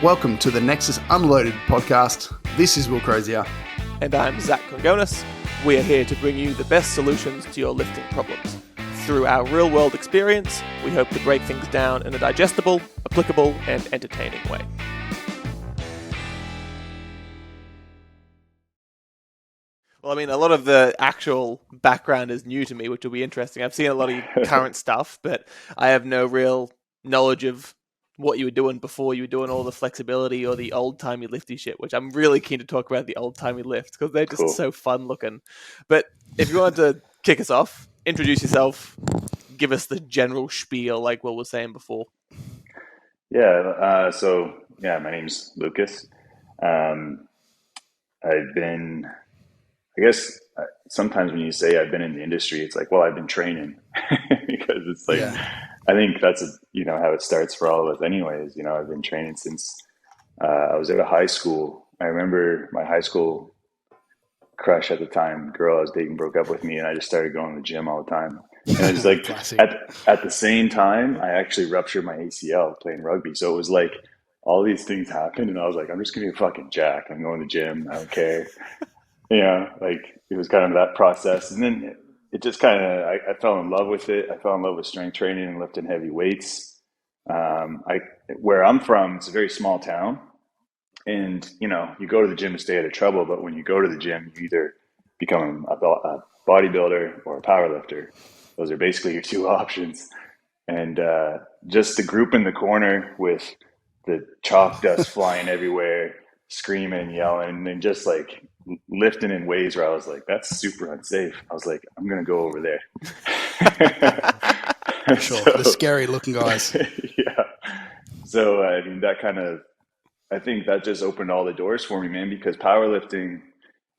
Welcome to the Nexus Unloaded podcast. This is Will Crozier. And I'm Zach Congonis. We are here to bring you the best solutions to your lifting problems. Through our real-world experience, we hope to break things down in a digestible, applicable, and entertaining way. Well, I mean, a lot of the actual background is new to me, which will be interesting. I've seen a lot of your current stuff, but I have no real knowledge of what you were doing before you were doing all the flexibility or the old-timey lifty shit, which I'm really keen to talk about the old-timey lifts because they're just so fun looking. But if you wanted to kick us off, introduce yourself, give us the general spiel like Will was saying before. My name's Lucas. Sometimes when you say I've been in the industry, it's like, well, I've been training because it's like, I think that's, how it starts for all of us anyways. I've been training since I was out of high school. I remember my high school crush at the time, girl I was dating, broke up with me, and I just started going to the gym all the time. And I was like, at the same time, I actually ruptured my ACL playing rugby. So it was like all these things happened, and I was like, I'm just going to be fucking jack. I'm going to the gym. I don't care. It was kind of that process. And then it just kind of, I fell in love with it. I fell in love with strength training and lifting heavy weights. Where I'm from, it's a very small town. And, you go to the gym to stay out of trouble. But when you go to the gym, you either become a bodybuilder or a powerlifter. Those are basically your two options. And just the group in the corner with the chalk dust flying everywhere, screaming, yelling, and just like lifting in ways where I was like, that's super unsafe. I was like, I'm going to go over there. Sure. The scary looking guys. Yeah. So, I think that just opened all the doors for me, man, because powerlifting,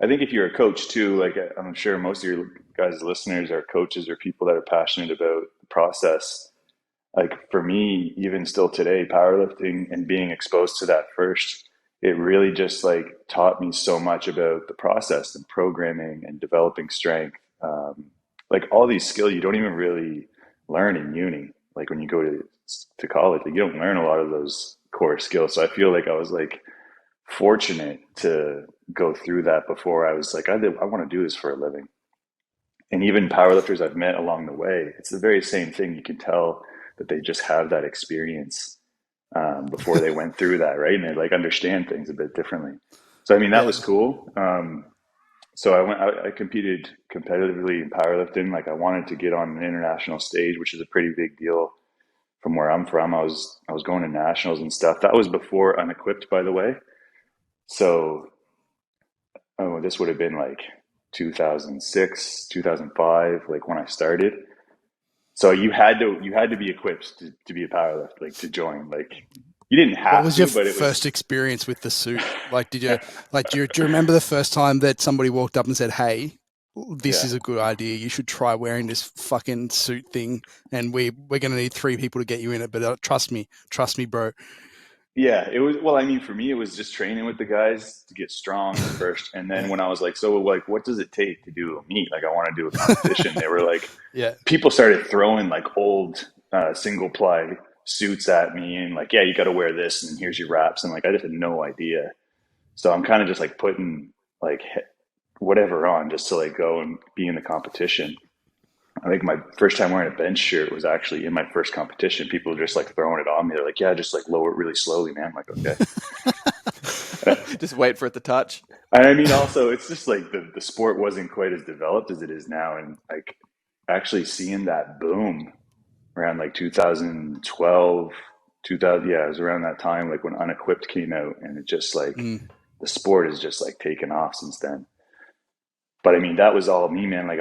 I think if you're a coach too, like I'm sure most of your guys' listeners are coaches or people that are passionate about the process. Like for me, even still today, powerlifting and being exposed to that first, it really just like taught me so much about the process and programming and developing strength. Like all these skills you don't even really learn in uni. Like when you go to college, like you don't learn a lot of those core skills. So I feel like I was like fortunate to go through that before I was like, I want to do this for a living. And even powerlifters I've met along the way, it's the very same thing. You can tell that they just have that experience before they went through that, right? And they like understand things a bit differently. So I mean, that was cool. So I competed competitively in powerlifting. Like I wanted to get on an international stage, which is a pretty big deal from where I'm from. I was going to nationals and stuff. That was before Unequipped, by the way. So this would have been like 2006, 2005, like when I started. So you had to be equipped to be a powerlifter, like to join. Like you didn't have to. What was your first experience with the suit? Like, do you remember the first time that somebody walked up and said, "Hey, this is a good idea. You should try wearing this fucking suit thing, and we're going to need 3 people to get you in it. But trust me, bro." Yeah, it was. Well, I mean, for me, it was just training with the guys to get strong first, and then when I was like, so like, what does it take to do a meet? Like, I want to do a competition. They were like, people started throwing like old single ply suits at me, and like, yeah, you got to wear this, and here's your wraps, and like, I just had no idea. So I'm kind of just like putting like whatever on just to like go and be in the competition. I think my first time wearing a bench shirt was actually in my first competition. People were just like throwing it on me. They're like, yeah, just like lower it really slowly, man. I'm like, okay. Just wait for it to touch. And I mean, also, it's just like the sport wasn't quite as developed as it is now. And like actually seeing that boom around like 2012, it was around that time, like when Unequipped came out, and it just like the sport has just like taken off since then. But I mean, that was all me, man. Like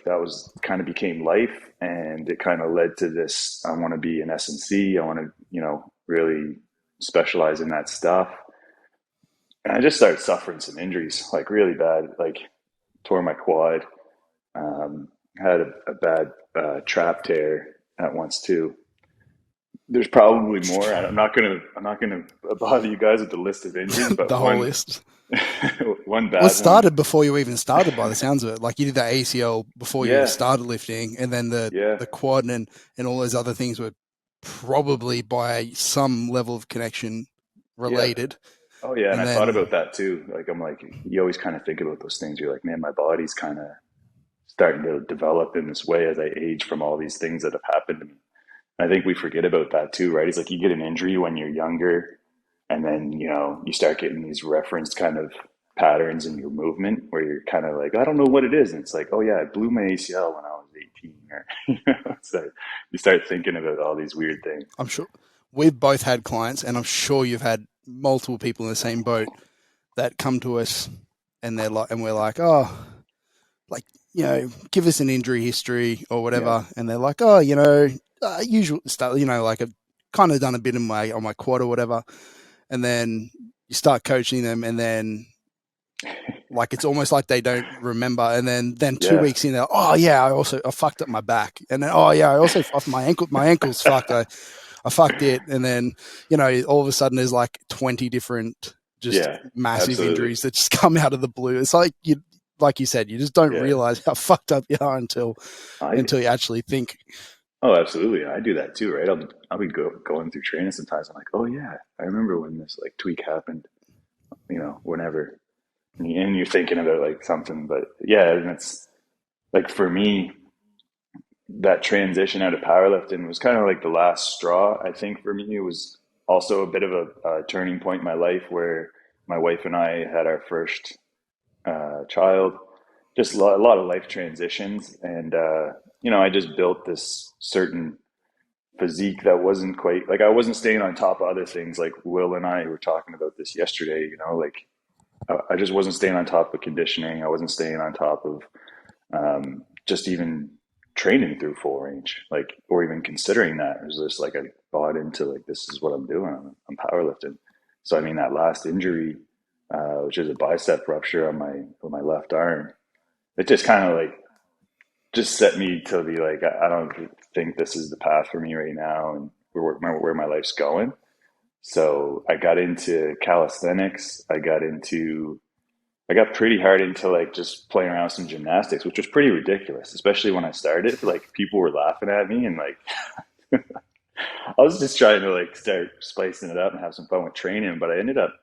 that was kind of became life, and it kind of led to this. I want to be an S&C. I want to, really specialize in that stuff. And I just started suffering some injuries, like really bad, like tore my quad, had a bad trap tear at once too. There's probably more. I'm not gonna bother you guys with the list of injuries, but the whole list. One bad. Well, it started before you even started, by the sounds of it. Like you did that ACL before you even started lifting, and then the quad and all those other things were probably by some level of connection Yeah. related. Oh yeah. And And I thought then about that too. Like, I'm like, you always kind of think about those things. You're like, man, my body's kind of starting to develop in this way as I age from all these things that have happened to me. And I think we forget about that too, right? It's like you get an injury when you're younger, and then, you start getting these referenced kind of patterns in your movement where you're kind of like, I don't know what it is. And it's like, oh yeah, I blew my ACL when I was 18. Or, so you start thinking about all these weird things. I'm sure we've both had clients, and I'm sure you've had multiple people in the same boat that come to us, and they're like, and we're like, oh, like, give us an injury history or Yeah. whatever, and they're like, oh, usual stuff, like I've kind of done a bit on my quad or whatever, and then you start coaching them, and then like it's almost like they don't remember, and then 2 Yeah. weeks in, they're, oh yeah, I fucked up my back, and then oh yeah, I also off my ankle's fucked. I fucked it, and then all of a sudden there's like 20 different just Yeah. massive Absolutely. injuries that just come out of the blue. It's like you said, you just don't Yeah. realize how fucked up you are until I, you actually think. oh, absolutely. I do that too, right? I'll be going through training sometimes. I'm like, oh yeah, I remember when this like tweak happened, whenever. And you're thinking about like something, but yeah, and it's like for me, that transition out of powerlifting was kind of like the last straw. I think for me, it was also a bit of a turning point in my life where my wife and I had our first child. Just a lot of life transitions, and I just built this certain physique that wasn't quite like I wasn't staying on top of other things. Like Will and I were talking about this yesterday. Like I just wasn't staying on top of conditioning. I wasn't staying on top of just even training through full range, like, or even considering that. It was just like I bought into like, this is what I'm doing. I'm powerlifting. So I mean, that last injury, which is a bicep rupture on my left arm, it just kind of like just set me to be like, I don't think this is the path for me right now, and where my life's going. So I got into calisthenics. I got pretty hard into like just playing around with some gymnastics, which was pretty ridiculous, especially when I started. Like people were laughing at me, and like I was just trying to like start spicing it up and have some fun with training. But I ended up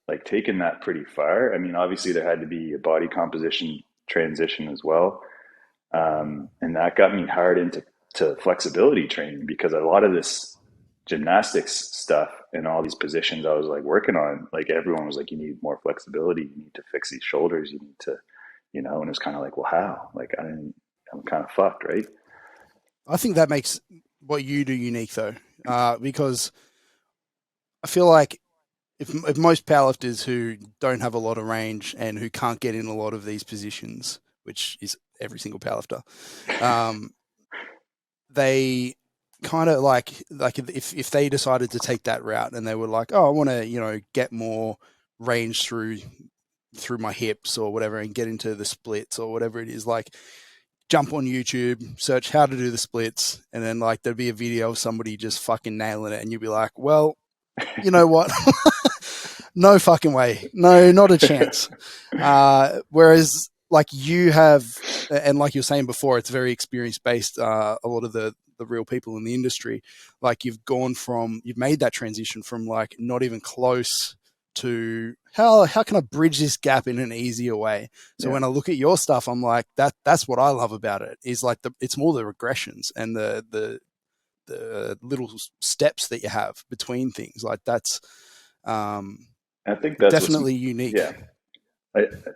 like taking that pretty far. I mean, obviously there had to be a body composition transition as well, and that got me hard into flexibility training, because a lot of this gymnastics stuff and all these positions I was like working on, like everyone was like, you need more flexibility, you need to fix these shoulders, you need to, and it's kind of like, well, how? Like I'm kind of fucked, right? I think that makes what you do unique though, because I feel like if most powerlifters who don't have a lot of range and who can't get in a lot of these positions, which is every single powerlifter, they kind of like if they decided to take that route and they were like, oh, I want to get more range through my hips or whatever and get into the splits or whatever it is, like jump on YouTube, search how to do the splits, and then like there'd be a video of somebody just fucking nailing it, and you'd be like, well, you know what? No fucking way. No, not a chance. Whereas like you have, and like you were saying before, it's very experience based. A lot of the real people in the industry, like you've made that transition from like not even close to how can I bridge this gap in an easier way. So Yeah. when I look at your stuff, I'm like, that's what I love about it, is like it's more the regressions and the little steps that you have between things. Like that's I think that's what's, definitely unique. yeah.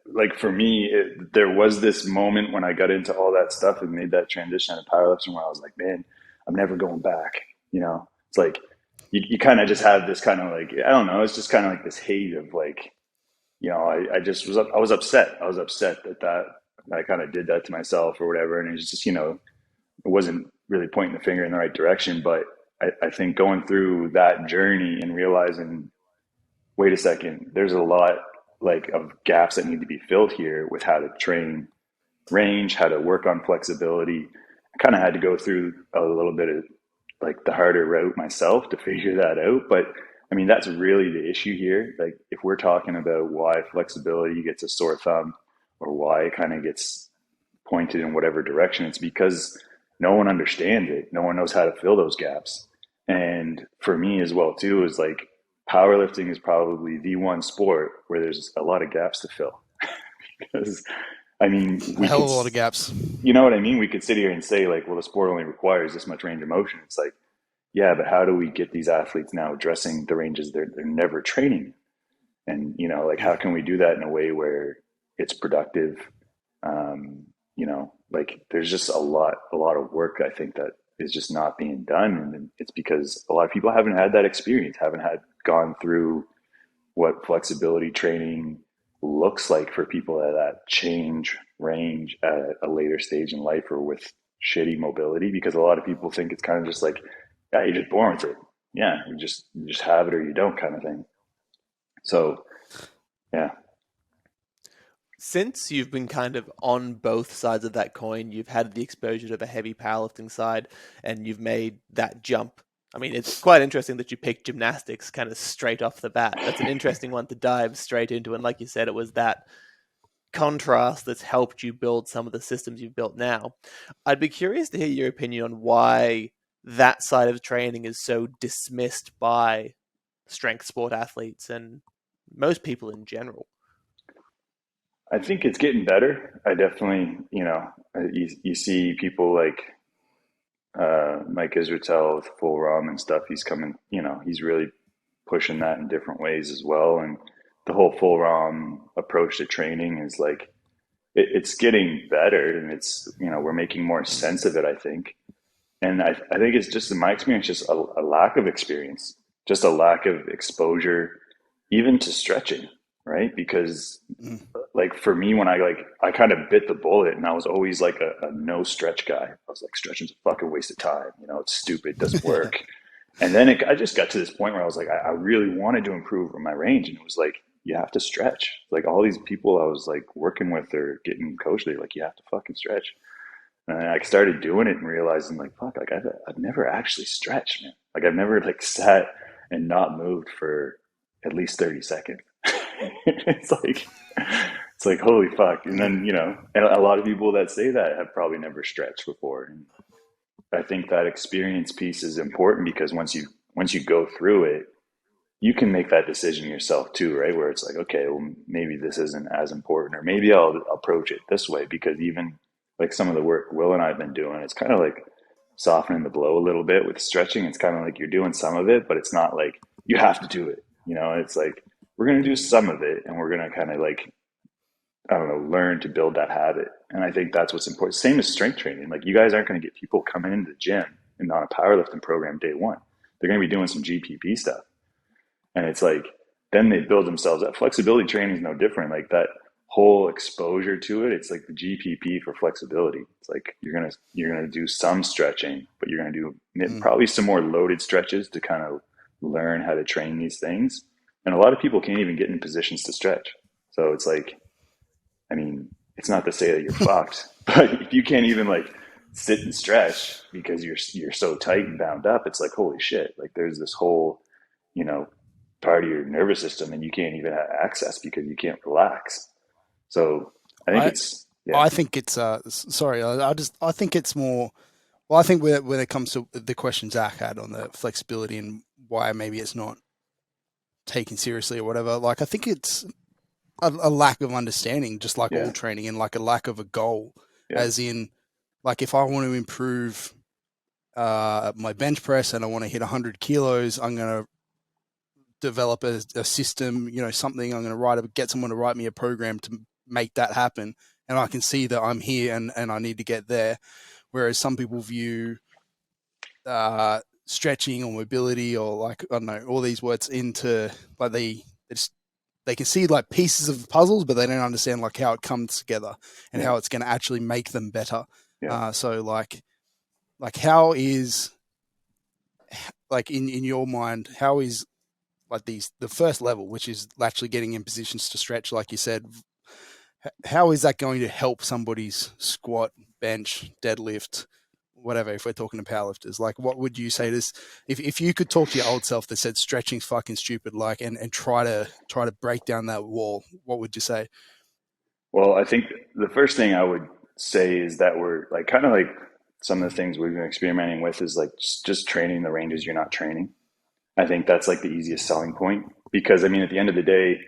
Like for me, there was this moment when I got into all that stuff and made that transition out of powerlifting where I was like, man, I'm never going back. It's like you kind of just have this kind of like, I don't know, it's just kind of like this hate of like, I just I was upset. I was upset that I kind of did that to myself or whatever. And it was just, it wasn't really pointing the finger in the right direction. But I think going through that journey and realizing, wait a second, there's a lot like of gaps that need to be filled here with how to train range, how to work on flexibility. I kind of had to go through a little bit of like the harder route myself to figure that out. But I mean, that's really the issue here. Like if we're talking about why flexibility gets a sore thumb or why it kind of gets pointed in whatever direction, it's because no one understands it. No one knows how to fill those gaps. And for me as well too, is like powerlifting is probably the one sport where there's a lot of gaps to fill. Because, I mean, A hell of a lot of gaps. you know what I mean? We could sit here and say, like, well, the sport only requires this much range of motion. It's like, yeah, but how do we get these athletes now addressing the ranges they're never training? And, you know, like, how can we do that in a way where it's productive? You know, like, there's just a lot of work, I think, that is just not being done. And it's because a lot of people haven't had that experience, haven't had gone through what flexibility training looks like for people at that change range at a later stage in life or with shitty mobility, because a lot of people think it's kind of just like, yeah, you're just born with it. Yeah, you just have it or you don't, kind of thing. So yeah. Since you've been kind of on both sides of that coin, you've had the exposure to the heavy powerlifting side and you've made that jump. I mean, it's quite interesting that you picked gymnastics kind of straight off the bat. That's an interesting one to dive straight into. And like you said, it was that contrast that's helped you build some of the systems you've built now. I'd be curious to hear your opinion on why that side of training is so dismissed by strength sport athletes and most people in general. I think it's getting better. I definitely, you know, you see people like Mike Israetel with full ROM and stuff. He's coming, you know, he's really pushing that in different ways as well. And the whole full ROM approach to training is like, it's getting better, and it's, you know, we're making more sense of it, I think. And I think it's just, in my experience, just a lack of experience, just a lack of exposure, even to stretching, right? Because like for me, when I kind of bit the bullet, and I was always like a no stretch guy. I was like, stretching's a fucking waste of time. You know, it's stupid, doesn't work. And then I just got to this point where I was like, I really wanted to improve on my range. And it was like, you have to stretch. Like all these people I was like working with or getting coached, they're like, you have to fucking stretch. And I started doing it and realizing like, fuck, like I've never actually stretched, man. Like I've never like sat and not moved for at least 30 seconds. It's like, holy fuck. And then, you know, and a lot of people that say that have probably never stretched before. And I think that experience piece is important, because once you go through it, you can make that decision yourself too, right? Where it's like, okay, well, maybe this isn't as important, or maybe I'll approach it this way. Because even like some of the work Will and I have been doing, it's kind of like softening the blow a little bit with stretching. It's kind of like you're doing some of it, but it's not like you have to do it. You know, it's like, we're going to do some of it, and we're going to kind of like, I don't know, learn to build that habit. And I think that's what's important. Same as strength training. Like you guys aren't going to get people coming into the gym and on a powerlifting program day one. They're going to be doing some GPP stuff. And it's like, then they build themselves up. Flexibility training is no different. Like that whole exposure to it, it's like the GPP for flexibility. It's like you're gonna do some stretching, but you're gonna do probably some more loaded stretches to kind of learn how to train these things. And a lot of people can't even get in positions to stretch. So it's like, I mean, it's not to say that you're fucked, but if you can't even like sit and stretch because you're so tight and bound up, it's like, holy shit. Like there's this whole, you know, part of your nervous system, and you can't even have access because you can't relax. So I think it's sorry, I think it's more, well, I think when it comes to the question Zach had on the flexibility and why maybe it's not taken seriously or whatever, like I think it's a lack of understanding, just like all training, and like a lack of a goal. As in, like if I want to improve my bench press and I want to hit 100 kilos, I'm going to develop a system, you know, something. I'm going to get someone to write me a program to make that happen, and I can see that I'm here and I need to get there. Whereas some people view stretching or mobility, or like, I don't know, all these words into like they can see like pieces of puzzles, but they don't understand like how it comes together and how it's going to actually make them better. So like how is, like in your mind, how is like the first level, which is actually getting in positions to stretch, like you said, how is that going to help somebody's squat, bench, deadlift, whatever, if we're talking to powerlifters? Like, what would you say this, if you could talk to your old self that said stretching's fucking stupid, like, and try to break down that wall, what would you say? Well, I think the first thing I would say is that we're like, kind of like some of the things we've been experimenting with is like just training the ranges you're not training. I think that's like the easiest selling point, because I mean, at the end of the day,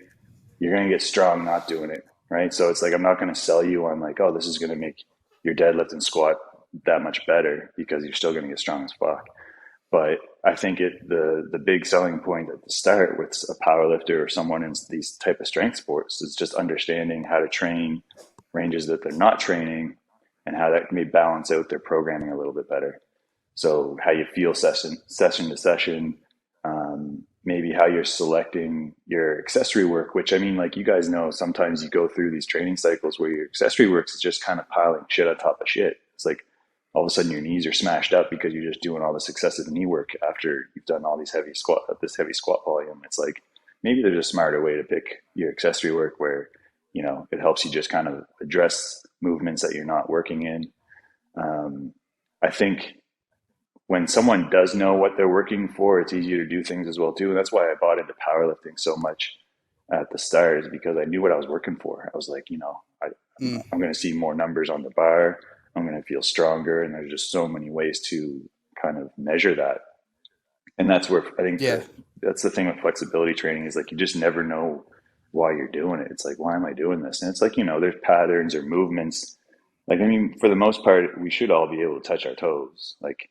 you're going to get strong not doing it, right? So it's like, I'm not going to sell you on like, oh, this is going to make your deadlift and squat that much better, because you're still going to get strong as fuck. But I think the big selling point at the start with a power lifter or someone in these type of strength sports is just understanding how to train ranges that they're not training, and how that may balance out their programming a little bit better. So how you feel session to session, maybe how you're selecting your accessory work, which I mean, like you guys know, sometimes you go through these training cycles where your accessory work is just kind of piling shit on top of shit. It's like all of a sudden your knees are smashed up because you're just doing all this excessive knee work after you've done all these heavy squat volume. It's like, maybe there's a smarter way to pick your accessory work where, you know, it helps you just kind of address movements that you're not working in. I think when someone does know what they're working for, it's easier to do things as well too. And that's why I bought into powerlifting so much at the start, is because I knew what I was working for. I was like, you know, I'm going to see more numbers on the bar. I'm going to feel stronger. And there's just so many ways to kind of measure that. And that's where I think that's the thing with flexibility training, is like, you just never know why you're doing it. It's like, why am I doing this? And it's like, you know, there's patterns or movements. Like, I mean, for the most part, we should all be able to touch our toes. Like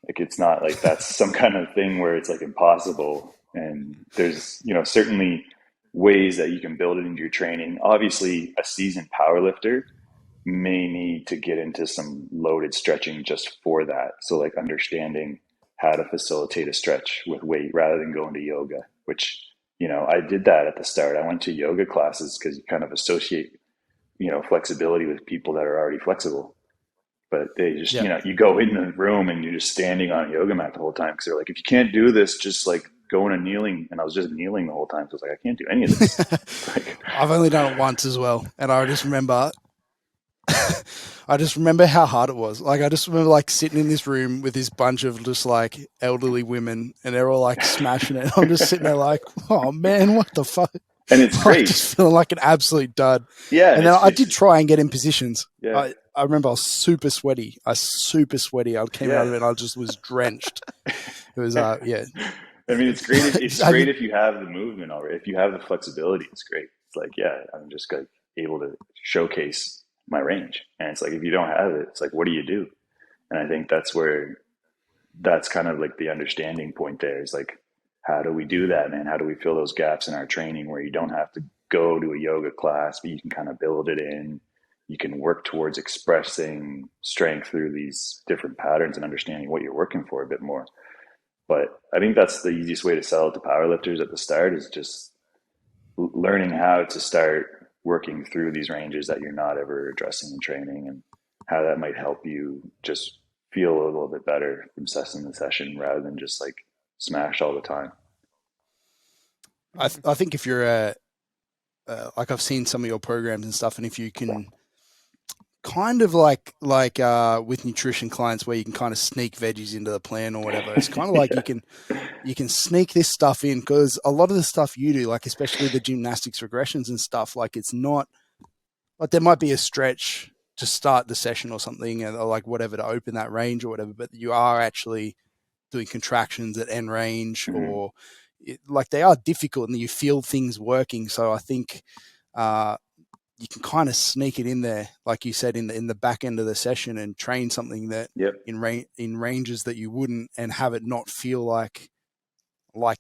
it's not like that's some kind of thing where it's like impossible. And there's, you know, certainly ways that you can build it into your training. Obviously, a seasoned power lifter may need to get into some loaded stretching just for that. So like understanding how to facilitate a stretch with weight rather than going to yoga, which, you know, I did that at the start. I went to yoga classes because you kind of associate, you know, flexibility with people that are already flexible. But they just, you know, you go in the room and you're just standing on a yoga mat the whole time, because they're like, if you can't do this, just like go in a kneeling. And I was just kneeling the whole time. So I was like, I can't do any of this. I've only done it once as well. And I just remember how hard it was. Like, I just remember like sitting in this room with this bunch of just like elderly women, and they're all like smashing it. I'm just sitting there like, oh man, what the fuck? And it's great. Just feeling like an absolute dud. Yeah. And then I did try and get in positions. Yeah. I remember I was super sweaty. I came out of it and I just was drenched. It was, yeah. I mean, it's great. It's great if you have the movement already. If you have the flexibility, it's great. It's like, yeah, I'm just like able to showcase my range. And it's like, if you don't have it, it's like, what do you do? And I think that's kind of like the understanding point there, is like, how do we do that, man? How do we fill those gaps in our training where you don't have to go to a yoga class, but you can kind of build it in. You can work towards expressing strength through these different patterns and understanding what you're working for a bit more. But I think that's the easiest way to sell it to powerlifters at the start, is just learning how to start working through these ranges that you're not ever addressing in training, and how that might help you just feel a little bit better from session to session rather than just like smash all the time. I think if you're like, I've seen some of your programs and stuff, and if you can kind of like with nutrition clients where you can kind of sneak veggies into the plan or whatever, it's kind of like you can sneak this stuff in, because a lot of the stuff you do, like especially the gymnastics regressions and stuff, like it's not like, there might be a stretch to start the session or something, or like whatever to open that range or whatever, but you are actually doing contractions at end range, or like they are difficult and you feel things working. So I think you can kind of sneak it in there, like you said, in the back end of the session, and train something that in ranges that you wouldn't, and have it not feel like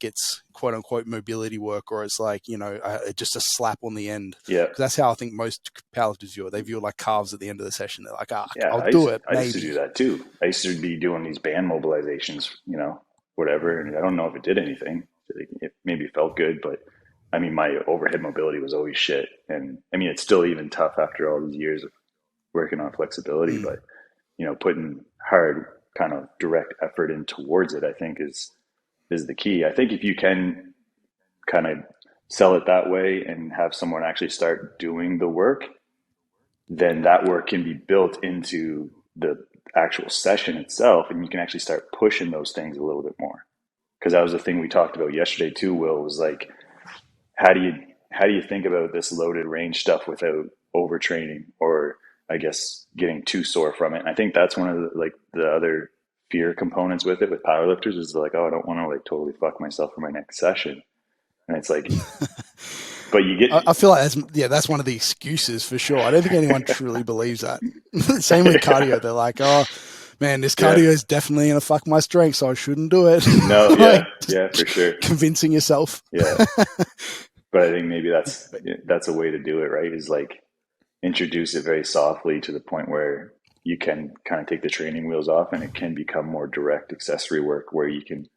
it's quote unquote mobility work, or it's like, you know, just a slap on the end. Yeah. Because that's how I think most powerlifters view it. They view it like calves at the end of the session. They're like, I'll I do it. I used to do that too. I used to be doing these band mobilizations, you know, whatever. And I don't know if it did anything. It maybe felt good, but I mean, my overhead mobility was always shit. And I mean, it's still even tough after all these years of working on flexibility, but you know, putting hard kind of direct effort in towards it, I think is the key. I think if you can kind of sell it that way and have someone actually start doing the work, then that work can be built into the actual session itself, and you can actually start pushing those things a little bit more. Because that was the thing we talked about yesterday too, Will, was like, how do you think about this loaded range stuff without overtraining, or I guess getting too sore from it? And I think that's one of the other fear components with it with powerlifters is like, oh, I don't want to like totally fuck myself for my next session. And it's like, but you get, I feel like that's one of the excuses for sure. I don't think anyone truly believes that. Same with cardio. They're like, oh man, this cardio is definitely going to fuck my strength, so I shouldn't do it. No, like, for sure. Convincing yourself. Yeah. But I think maybe that's a way to do it, right? Is like introduce it very softly to the point where you can kind of take the training wheels off and it can become more direct accessory work where you can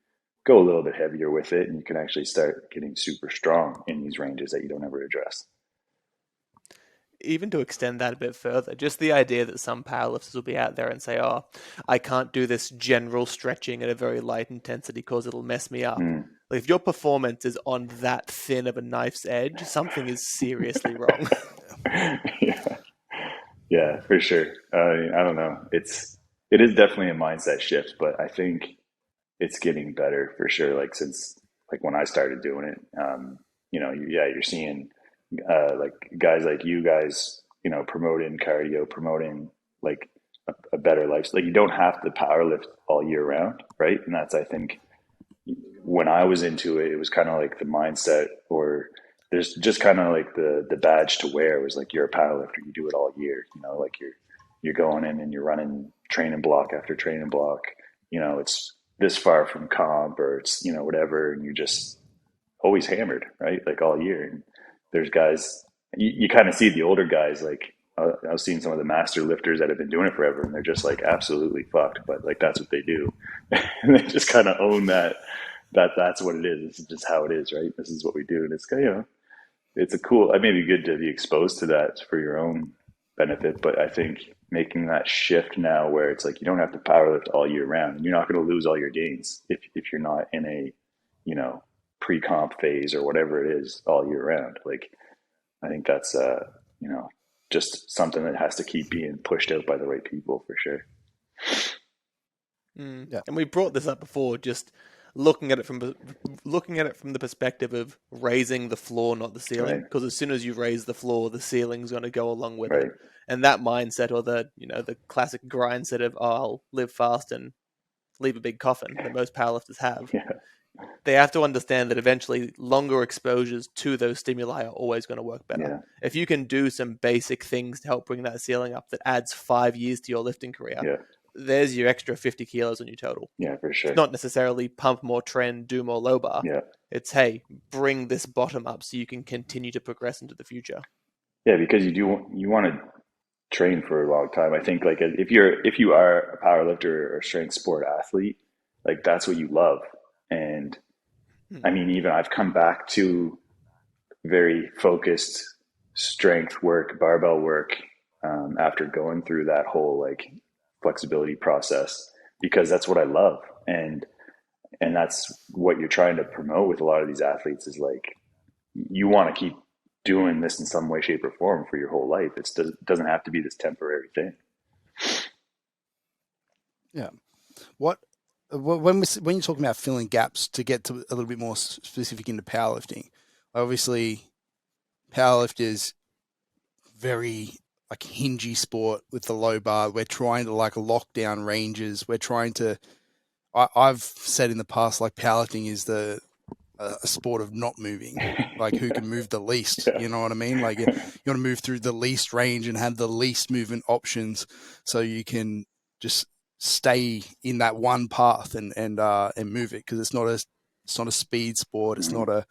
go a little bit heavier with it and you can actually start getting super strong in these ranges that you don't ever address. Even to extend that a bit further, just the idea that some powerlifters will be out there and say, oh, I can't do this general stretching at a very light intensity because it'll mess me up. Like if your performance is on that thin of a knife's edge, something is seriously wrong. Yeah, for sure. I don't know. It is definitely a mindset shift, but I think it's getting better for sure. Like since like when I started doing it, you're seeing like guys like you guys, promoting cardio, promoting like a better life. Like you don't have to power lift all year round, right? And that's, I think, when I was into it, it was kind of like the mindset, or there's just kind of like the badge to wear. It was like you're a powerlifter, you do it all year. Like you're going in and you're running training block after training block. It's this far from comp, or it's whatever, and you're just always hammered, right? Like all year. And there's guys, you kind of see the older guys, like I've seen some of the master lifters that have been doing it forever, and they're just like absolutely fucked, but like that's what they do. And they just kind of own that's what it is. This is just how it is, right? This is what we do. And it's it's a cool, it may be good to be exposed to that for your own benefit, but I think making that shift now where it's like you don't have to powerlift all year round, and you're not going to lose all your gains if you're not in a pre-comp phase or whatever it is all year round. Like I think that's just something that has to keep being pushed out by the right people for sure. Yeah. And we brought this up before, just looking at it from the perspective of raising the floor, not the ceiling. Because as soon as you raise the floor, the ceiling's going to go along with it. And that mindset, or the classic grind set of, I'll live fast and leave a big coffin that most powerlifters have. They have to understand that eventually longer exposures to those stimuli are always going to work better. If you can do some basic things to help bring that ceiling up that adds 5 years to your lifting career, there's your extra 50 kilos on your total. Yeah, for sure. It's not necessarily pump more trend, do more low bar. It's, hey, bring this bottom up so you can continue to progress into the future. Yeah, because you want to train for a long time. I think like if you are a power lifter or a strength sport athlete, like that's what you love. And I mean, even I've come back to very focused strength work, barbell work, after going through that whole like flexibility process, because that's what I love. And that's what you're trying to promote with a lot of these athletes is like, you want to keep doing this in some way, shape or form for your whole life. It doesn't have to be this temporary thing. Yeah. When you're talking about filling gaps, to get to a little bit more specific into powerlifting, obviously powerlift is very like hingy sport with the low bar. We're trying to like lock down ranges. We're trying to, I've said in the past, like powerlifting is a sport of not moving, like who can move the least, you know what I mean? Like you want to move through the least range and have the least movement options so you can just stay in that one path and move it, because it's not a speed sport. It's not a,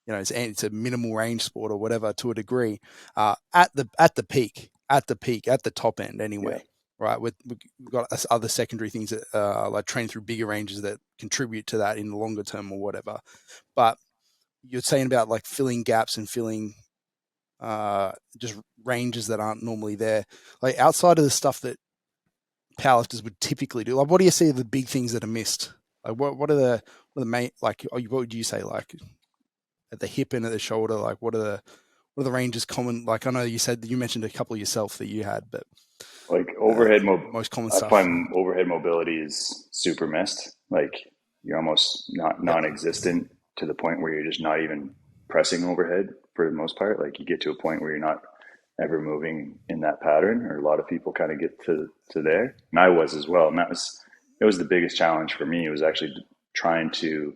it's a minimal range sport or whatever to a degree. At the peak, at the top end anyway. Right, we've got other secondary things that like train through bigger ranges that contribute to that in the longer term or whatever. But you're saying about like filling gaps and filling just ranges that aren't normally there. Like outside of the stuff that powerlifters would typically do, like what do you see are the big things that are missed? Like what are the main, like what would you say, like at the hip and at the shoulder? Like what are the ranges common? Like I know you mentioned a couple yourself that you had, but like overhead most common stuff. I find overhead mobility is super missed. Like you're almost non-existent to the point where you're just not even pressing overhead for the most part. Like you get to a point where you're not ever moving in that pattern, or a lot of people kind of get to there. And I was as well. And that was the biggest challenge for me. It was actually trying to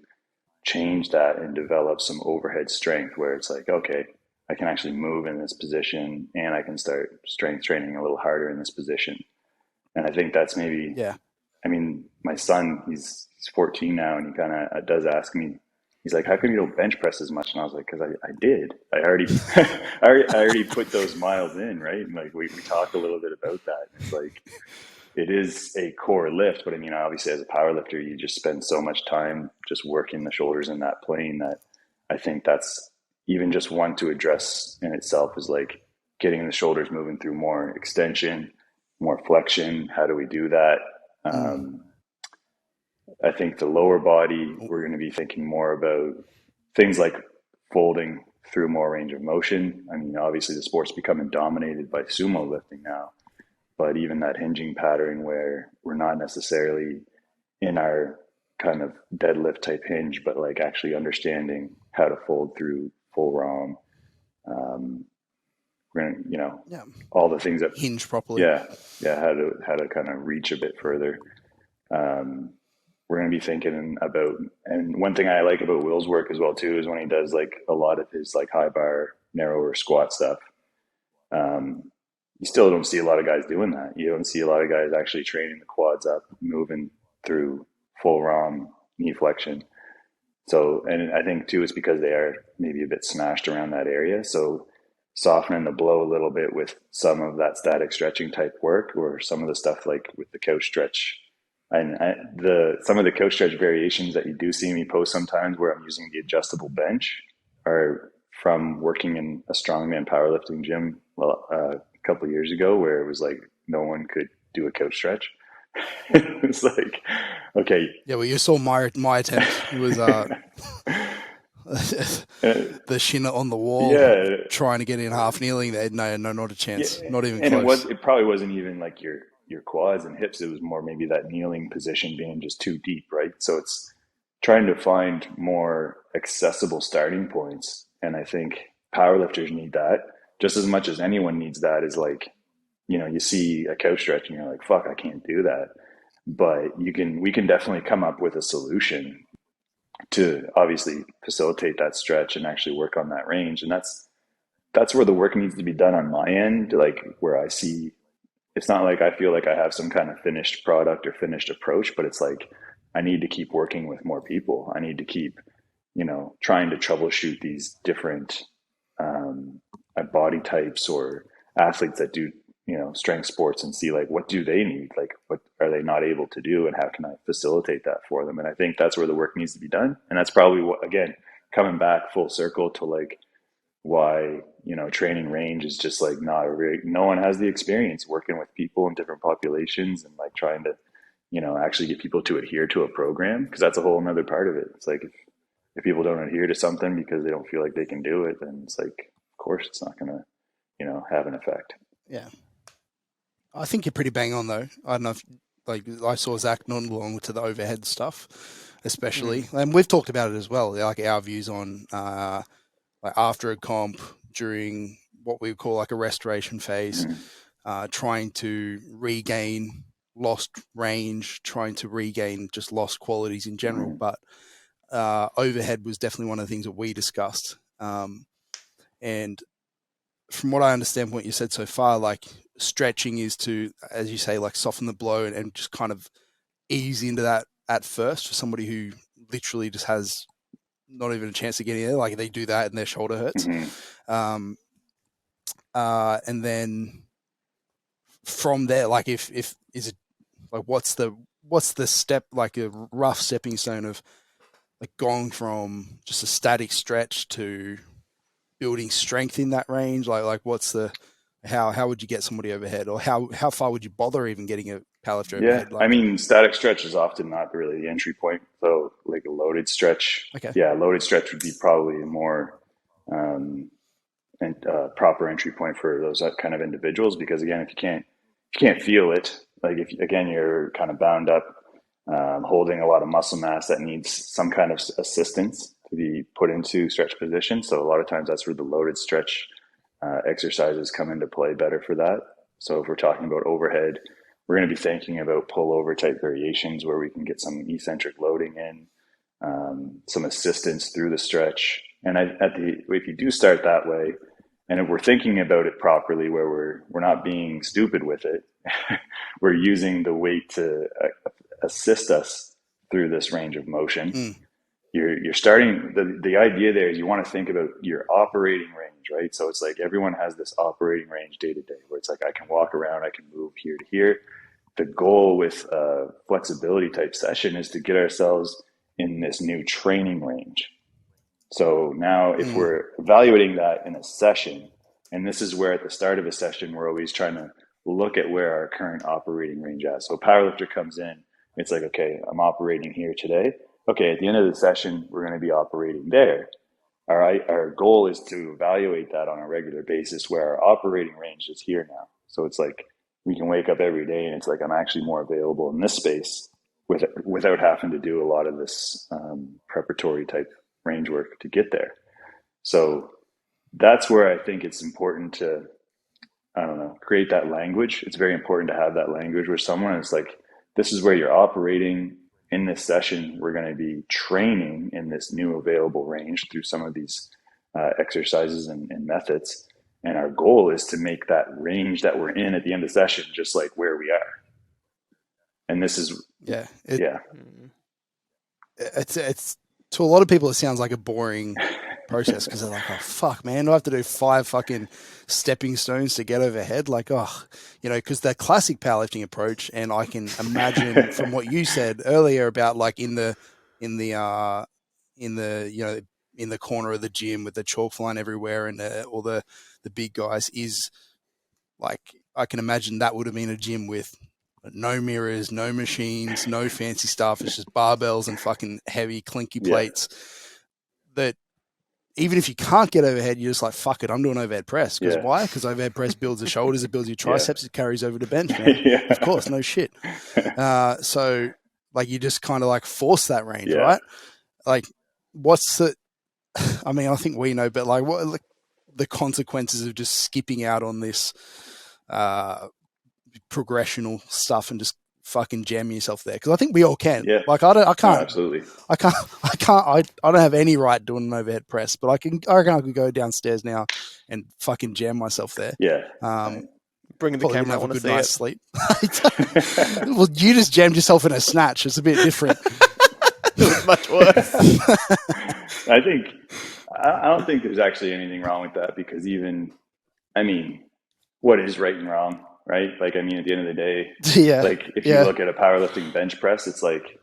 change that and develop some overhead strength where it's like, okay, I can actually move in this position and I can start strength training a little harder in this position. And I think that's maybe, Yeah. I mean, my son, he's 14 now, and he kind of does ask me, he's like, how come you don't bench press as much? And I was like, because I did. I already, I already put those miles in, right? And like we talked a little bit about that. It's like, it is a core lift, but I mean, obviously as a power lifter, you just spend so much time just working the shoulders in that plane that I think that's even just one to address in itself, is like getting the shoulders moving through more extension, more flexion. How do we do that? I think the lower body, we're going to be thinking more about things like folding through more range of motion. I mean, obviously the sport's becoming dominated by sumo lifting now, but even that hinging pattern where we're not necessarily in our kind of deadlift type hinge, but like actually understanding how to fold through full ROM. We're gonna, all the things that hinge properly. Yeah, how to kind of reach a bit further. We're going to be thinking about, and one thing I like about Will's work as well too is when he does like a lot of his like high bar, narrower squat stuff. You still don't see a lot of guys doing that. You don't see a lot of guys actually training the quads up, moving through full ROM knee flexion. So, and I think too, it's because they are maybe a bit smashed around that area. So softening the blow a little bit with some of that static stretching type work, or some of the stuff like with the couch stretch. And some of the couch stretch variations that you do see me post sometimes where I'm using the adjustable bench are from working in a strongman powerlifting gym a couple of years ago, where it was like no one could do a couch stretch. It's like, okay. Yeah, well, you saw my attempt. It was the shin on the wall, trying to get in half kneeling. There, no, not a chance, not even close. It probably wasn't even like your quads and hips. It was more maybe that kneeling position being just too deep, right? So it's trying to find more accessible starting points, and I think powerlifters need that just as much as anyone needs that. Is like, you see a couch stretch and you're like, fuck, I can't do that. But we can definitely come up with a solution to obviously facilitate that stretch and actually work on that range. And that's where the work needs to be done on my end. Like where I see, it's not like I feel like I have some kind of finished product or finished approach, but it's like, I need to keep working with more people. I need to keep, trying to troubleshoot these different body types or athletes that do, strength sports, and see like, what do they need? Like, what are they not able to do? And how can I facilitate that for them? And I think that's where the work needs to be done. And that's probably what, again, coming back full circle to like why, training range is just like no one has the experience working with people in different populations and like trying to, actually get people to adhere to a program. Because that's a whole another part of it. It's like, if people don't adhere to something because they don't feel like they can do it, then it's like, of course it's not going to, have an effect. Yeah. I think you're pretty bang on though. I don't know if, like, I saw Zach nodding along to the overhead stuff, especially, and we've talked about it as well. Like our views on like after a comp, during what we would call like a restoration phase, trying to regain lost range, trying to regain just lost qualities in general. But overhead was definitely one of the things that we discussed. And from what I understand, what you said so far, like stretching is to, as you say, like soften the blow and just kind of ease into that at first for somebody who literally just has not even a chance of getting there. Like they do that and their shoulder hurts. And then from there, like if is it like, what's the step, like a rough stepping stone of like going from just a static stretch to building strength in that range? Like what's the, how would you get somebody overhead, or how far would you bother even getting a powerlifter overhead? I mean, static stretch is often not really the entry point. So like a loaded stretch, loaded stretch would be probably a more proper entry point for those kind of individuals. Because again, if you can't feel it, like if again you're kind of bound up, holding a lot of muscle mass that needs some kind of assistance to be put into stretch position. So a lot of times that's where the loaded stretch exercises come into play better for that. So if we're talking about overhead, we're going to be thinking about pullover type variations where we can get some eccentric loading in, some assistance through the stretch. And if you do start that way, and if we're thinking about it properly, where we're not being stupid with it, we're using the weight to assist us through this range of motion. You're starting, the idea there is you want to think about your operating range, right? So it's like everyone has this operating range day to day where it's like I can walk around, I can move here to here. The goal with a flexibility type session is to get ourselves in this new training range. So now if we're evaluating that in a session, and this is where at the start of a session, we're always trying to look at where our current operating range is. So a powerlifter comes in, it's like, okay, I'm operating here today. Okay, at the end of the session, we're going to be operating there. All right, our goal is to evaluate that on a regular basis where our operating range is here now. So it's like we can wake up every day and it's like I'm actually more available in this space without having to do a lot of this preparatory type range work to get there. So that's where I think it's important to, I don't know, create that language. It's very important to have that language where someone is like, this is where you're operating. In this session, we're going to be training in this new available range through some of these exercises and methods. And our goal is to make that range that we're in at the end of the session just like where we are. And this is, it's to a lot of people, it sounds like a boring process because they're like, oh, fuck, man, do I have to do 5 fucking stepping stones to get overhead? Like, oh, you know, because the classic powerlifting approach, and I can imagine from what you said earlier about like in the you know, in the corner of the gym with the chalk line everywhere and all the big guys is like, I can imagine that would have been a gym with no mirrors, no machines, no fancy stuff. It's just barbells and fucking heavy clinky plates that even if you can't get overhead, you're just like, fuck it, I'm doing overhead press. Because why? Because overhead press builds the shoulders, it builds your triceps, it carries over to bench, man. Of course, no shit. So like you just kind of like force that range, right? Like what's the, I mean, I think we know, but like what are like the consequences of just skipping out on this progressional stuff and just fucking jam yourself there? Because I think we all can. Like I can't. Absolutely. I don't have any right doing an overhead press, but I reckon I could go downstairs now and fucking jam myself there. Bring the camera. I want to see it. Sleep. Well, you just jammed yourself in a snatch. It's a bit different. It was much worse. I don't think there's actually anything wrong with that because even, I mean, what is right and wrong, right? Like, I mean, at the end of the day, like if you look at a powerlifting bench press, it's like,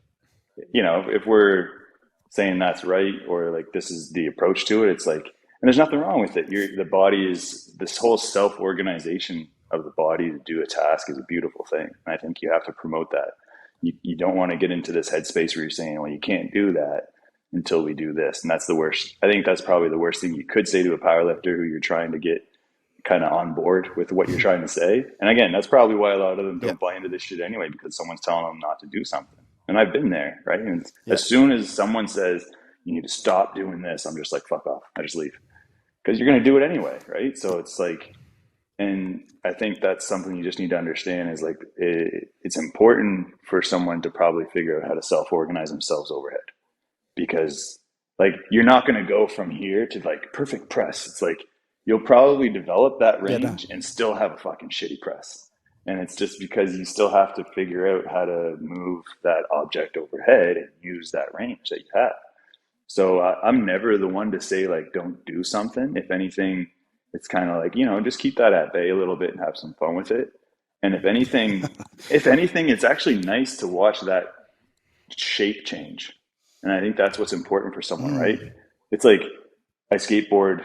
you know, if we're saying that's right or like this is the approach to it, it's like, and there's nothing wrong with it. The body is, this whole self-organization of the body to do a task is a beautiful thing. And I think you have to promote that. You don't want to get into this headspace where you're saying, well, you can't do that until we do this. And that's the worst. I think that's probably the worst thing you could say to a powerlifter who you're trying to get kind of on board with what you're trying to say. And again, that's probably why a lot of them don't buy into this shit anyway, because someone's telling them not to do something. And I've been there, right? And as soon as someone says, you need to stop doing this, I'm just like, fuck off. I just leave. Because you're going to do it anyway, right? So it's like, and I think that's something you just need to understand is like, it's important for someone to probably figure out how to self-organize themselves overhead. Because like, you're not going to go from here to like perfect press. It's like, you'll probably develop that range and still have a fucking shitty press. And it's just because you still have to figure out how to move that object overhead and use that range that you have. So I'm never the one to say like, don't do something. If anything, it's kind of like, you know, just keep that at bay a little bit and have some fun with it. And if anything, it's actually nice to watch that shape change. And I think that's what's important for someone, right? It's like I skateboard.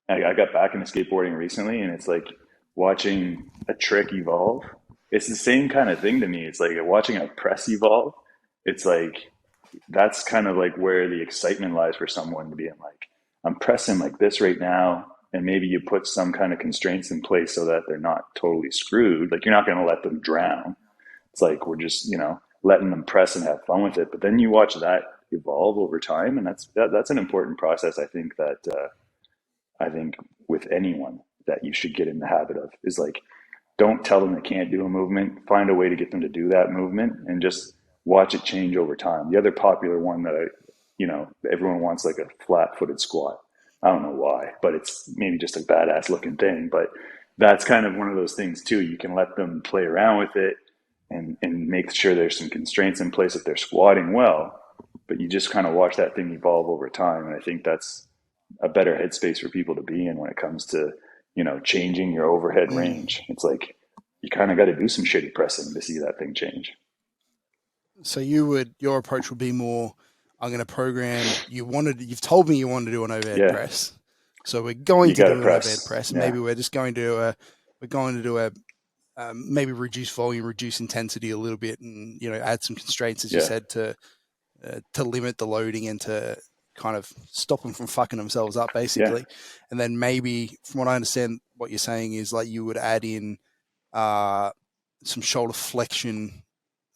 I got back into skateboarding recently, and it's like watching a trick evolve. It's the same kind of thing to me. It's like watching a press evolve. It's like, that's kind of like where the excitement lies for someone to be in like, I'm pressing like this right now. And maybe you put some kind of constraints in place so that they're not totally screwed. Like you're not going to let them drown. It's like, we're just, you know, letting them press and have fun with it. But then you watch that evolve over time. And that's an important process. I think that, I think with anyone that you should get in the habit of is like don't tell them they can't do a movement. Find a way to get them to do that movement and just watch it change over time. The other popular one that everyone wants, like a flat-footed squat. I don't know why, but it's maybe just a badass looking thing. But that's kind of one of those things too. You can let them play around with it and make sure there's some constraints in place if they're squatting well, but you just kind of watch that thing evolve over time. And I think that's a better headspace for people to be in when it comes to, changing your overhead range. It's like, you kind of got to do some shitty pressing to see that thing change. So your approach would be more, I'm going to program, you've told me you want to do an overhead press. So we're going to do an overhead press. And maybe we're just going to do a maybe reduce volume, reduce intensity a little bit, and add some constraints, as you said, to limit the loading and to kind of stop them from fucking themselves up, basically. And then maybe, from what I understand, what you're saying is like you would add in some shoulder flexion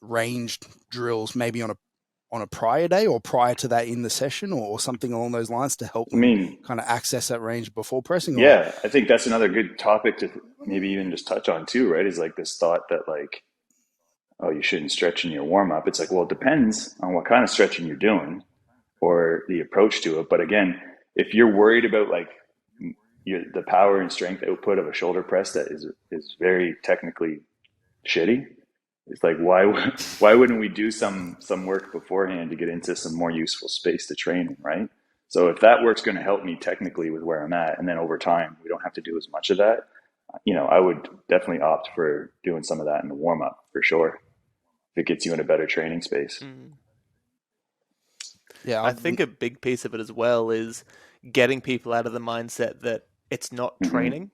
ranged drills, maybe on a prior day or prior to that in the session, or something along those lines to help them kind of access that range before pressing. Yeah, I think that's another good topic to maybe even just touch on too, right? Is like this thought that like, oh, you shouldn't stretch in your warm up. It's like, well, it depends on what kind of stretching you're doing or the approach to it. But again, if you're worried about like the power and strength output of a shoulder press that is very technically shitty, it's like, why wouldn't we do some work beforehand to get into some more useful space to train in, right? So if that work's going to help me technically with where I'm at, and then over time we don't have to do as much of that, I would definitely opt for doing some of that in the warm up for sure, if it gets you in a better training space. Yeah, I think a big piece of it as well is getting people out of the mindset that it's not training.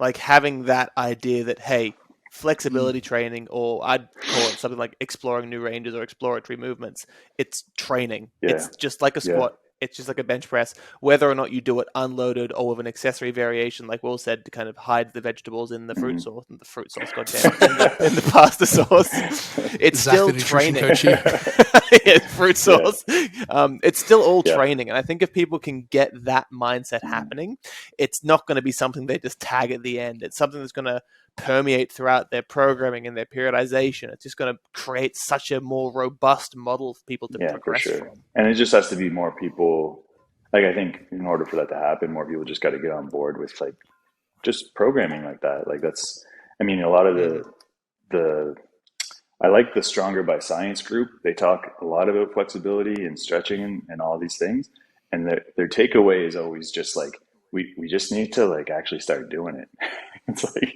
Like having that idea that, hey, flexibility training, or I'd call it something like exploring new ranges or exploratory movements, it's training. It's just like a squat. It's just like a bench press, whether or not you do it unloaded or with an accessory variation, like Will said, to kind of hide the vegetables in the fruit sauce, in the pasta sauce. It's still training. Fruit sauce. It's still all training. And I think if people can get that mindset happening, it's not going to be something they just tag at the end. It's something that's going to permeate throughout their programming and their periodization. It's just going to create such a more robust model for people to progress from. And it just has to be more people. Like, I think in order for that to happen, more people just got to get on board with like just programming like that. Like that's, I mean, a lot of I like the Stronger by Science group. They talk a lot about flexibility and stretching and all these things. And their takeaway is always just like, we just need to like actually start doing it. It's like,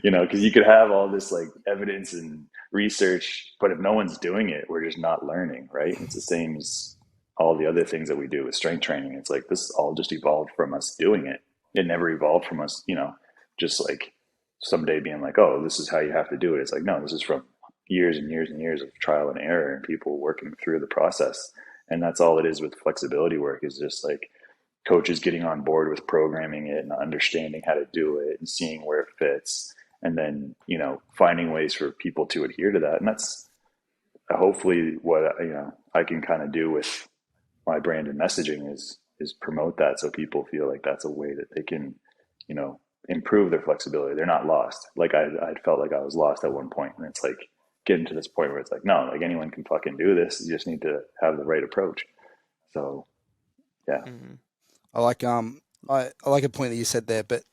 because you could have all this like evidence and research, but if no one's doing it, we're just not learning, right? It's the same as all the other things that we do with strength training. It's like, this all just evolved from us doing it. It never evolved from us, just like someday being like, oh, this is how you have to do it. It's like, no, this is from years and years and years of trial and error and people working through the process. And that's all it is with flexibility work, is just like coaches getting on board with programming it and understanding how to do it and seeing where it fits, and then finding ways for people to adhere to that. And that's hopefully what I can kind of do with my brand and messaging is promote that, so people feel like that's a way that they can improve their flexibility. They're not lost. Like I felt like I was lost at one point, and it's like getting to this point where it's like, no, like anyone can fucking do this. You just need to have the right approach. So yeah. I like I like a point that you said there, but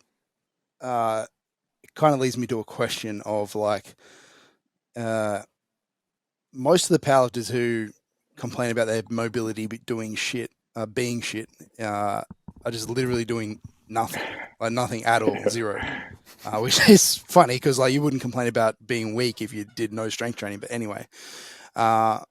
it kind of leads me to a question of like most of the powerlifters who complain about their mobility being shit are just literally doing nothing, like nothing at all, zero. Which is funny because like you wouldn't complain about being weak if you did no strength training. But anyway, but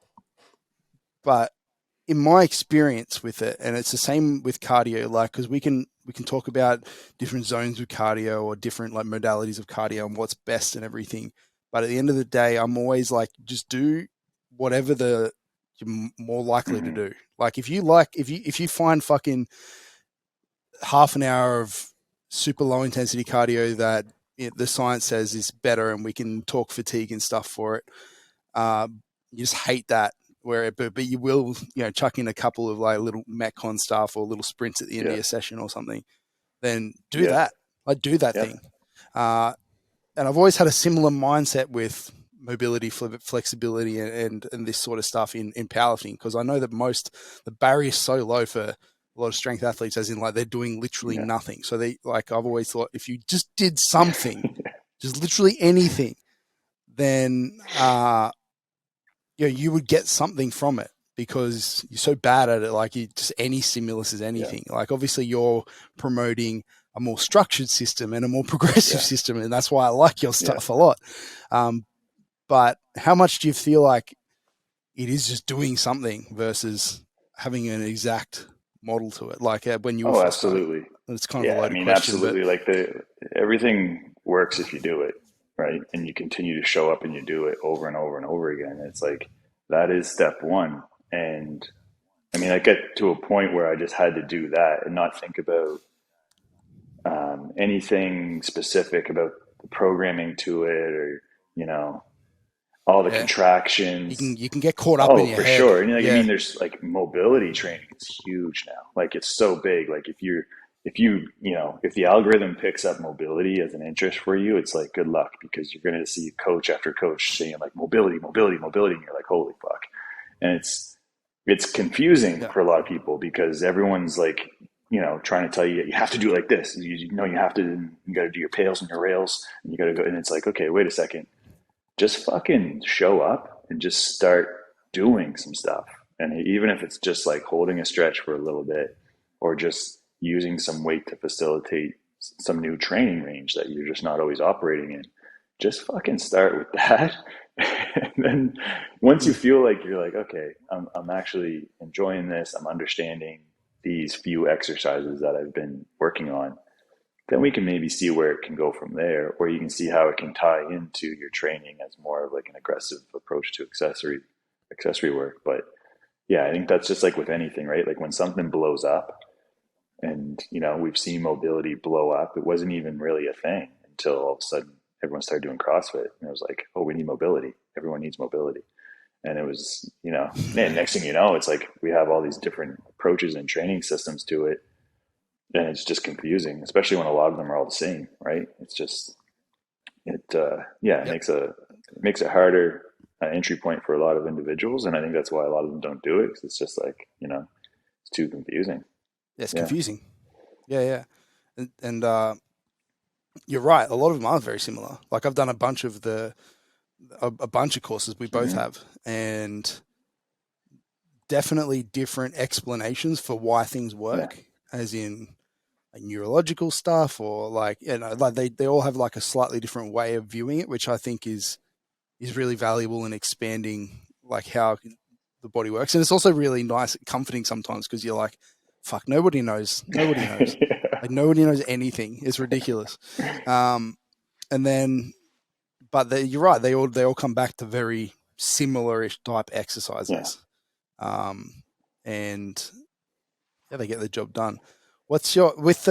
in my experience with it, and it's the same with cardio, like, because we can talk about different zones of cardio or different like modalities of cardio and what's best and everything. But at the end of the day, I'm always like, just do whatever you're more likely to do. Like if you find fucking half an hour of super low intensity cardio that the science says is better, and we can talk fatigue and stuff for it, you just hate that. But you will, chuck in a couple of like little Metcon stuff or little sprints at the end of your session or something. Then do that. Like do that thing. I've always had a similar mindset with mobility, flexibility, and this sort of stuff in powerlifting, because I know that the barrier is so low for a lot of strength athletes, as in like they're doing literally nothing. So they like, I've always thought if you just did something, just literally anything, then you would get something from it, because you're so bad at it. Like just any stimulus is anything. Like obviously you're promoting a more structured system and a more progressive system, and that's why I like your stuff a lot. But how much do you feel like it is just doing something versus having an exact model to it? Like when you were first absolutely. starting, it's kind of a loaded question. Absolutely. Like everything works if you do it, right? And you continue to show up and you do it over and over and over again. It's like, that is step one. And I mean, I get to a point where I just had to do that and not think about anything specific about the programming to it, or, all the contractions. You can get caught up in your for head. sure. And I mean, there's like mobility training is huge now. Like it's so big. Like if the algorithm picks up mobility as an interest for you, it's like good luck, because you're going to see coach after coach saying like mobility, mobility, mobility, and you're like, holy fuck. And it's confusing for a lot of people, because everyone's like, trying to tell you have to do it like this. You got to do your pails and your rails, and you got to go. And it's like, okay, wait a second, just fucking show up and just start doing some stuff. And even if it's just like holding a stretch for a little bit, or just using some weight to facilitate some new training range that you're just not always operating in, just fucking start with that. And then once you feel like you're like, okay, I'm actually enjoying this, I'm understanding these few exercises that I've been working on, then we can maybe see where it can go from there, or you can see how it can tie into your training as more of like an aggressive approach to accessory work. But yeah, I think that's just like with anything, right? Like when something blows up, and we've seen mobility blow up, it wasn't even really a thing until all of a sudden everyone started doing CrossFit, and it was like, oh, we need mobility. Everyone needs mobility. And it was, man, next thing you know, it's like we have all these different approaches and training systems to it. And it's just confusing, especially when a lot of them are all the same, right? It's just, it makes it harder entry point for a lot of individuals. And I think that's why a lot of them don't do it, because it's just like, it's too confusing. It's confusing. Yeah. And you're right. A lot of them are very similar. Like I've done a bunch of courses we both have, and definitely different explanations for why things work, as in like neurological stuff, or like, like they all have like a slightly different way of viewing it, which I think is really valuable in expanding like how the body works. And it's also really nice, comforting sometimes, because you're like, fuck, nobody knows. Like nobody knows anything. It's ridiculous. And then, but you're right. They all come back to very similar-ish type exercises. And they get the job done. What's your with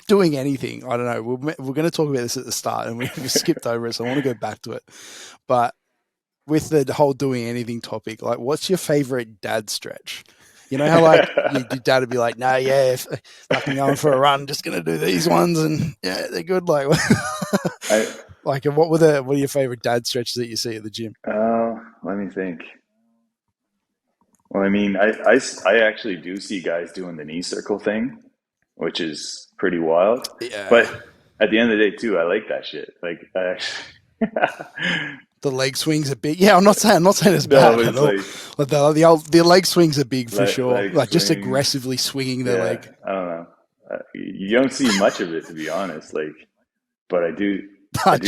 doing anything? I don't know. We're going to talk about this at the start, and we skipped over it, so I want to go back to it. But with the whole doing anything topic, like, what's your favorite dad stretch? You know how like your dad would be like, "No, if I'm going for a run, just going to do these ones, and they're good." Like, what are your favorite dad stretches that you see at the gym? Let me think. Well, I mean, I actually do see guys doing the knee circle thing, which is pretty wild. Yeah. But at the end of the day, too, I like that shit. Like, I actually. The leg swings are big. Yeah, I'm not saying it's bad at all. Like the leg swings are big for sure. Like just aggressively swinging their leg. I don't know. You don't see much of it, to be honest. Like, but I do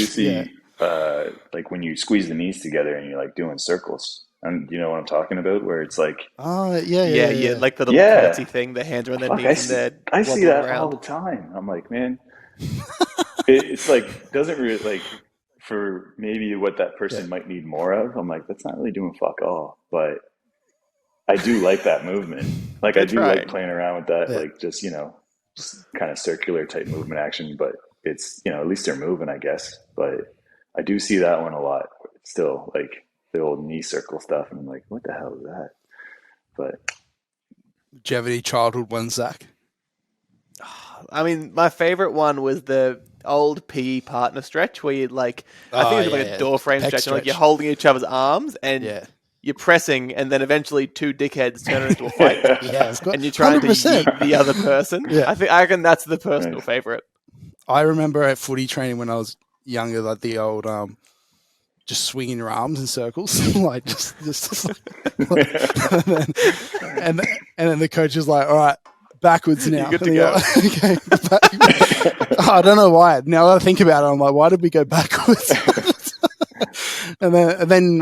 see like when you squeeze the knees together and you're like doing circles. And you know what I'm talking about? Where it's like, yeah, like the little fancy thing, the hands are on their knees, I see that all the time. I'm like, man, it's like doesn't really like. For maybe what that person might need more of, I'm like, that's not really doing fuck all. But I do like that movement. Like I do like playing around with that, like just kind of circular type movement action. But it's at least they're moving, I guess. But I do see that one a lot still, like the old knee circle stuff, and I'm like, what the hell is that? But do you have any childhood ones, Zach? I mean, my favorite one was the old PE partner stretch where you like, I think Oh, it's like a door frame Pec stretch, and like you're stretch. holding each other's arms and Yeah. you're pressing, and then eventually two dickheads turn it into a fight, Yeah, of course. and you're trying to 100%. yeet the other person. Yeah. I reckon that's the personal Nice. favorite. I remember at footy training when I was younger, like the old just swinging your arms in circles, like just and then the coach is like, "All right, backwards now." You're good to And you're go. like, okay, I don't know why. Now that I think about it, I'm like, why did we go backwards? and then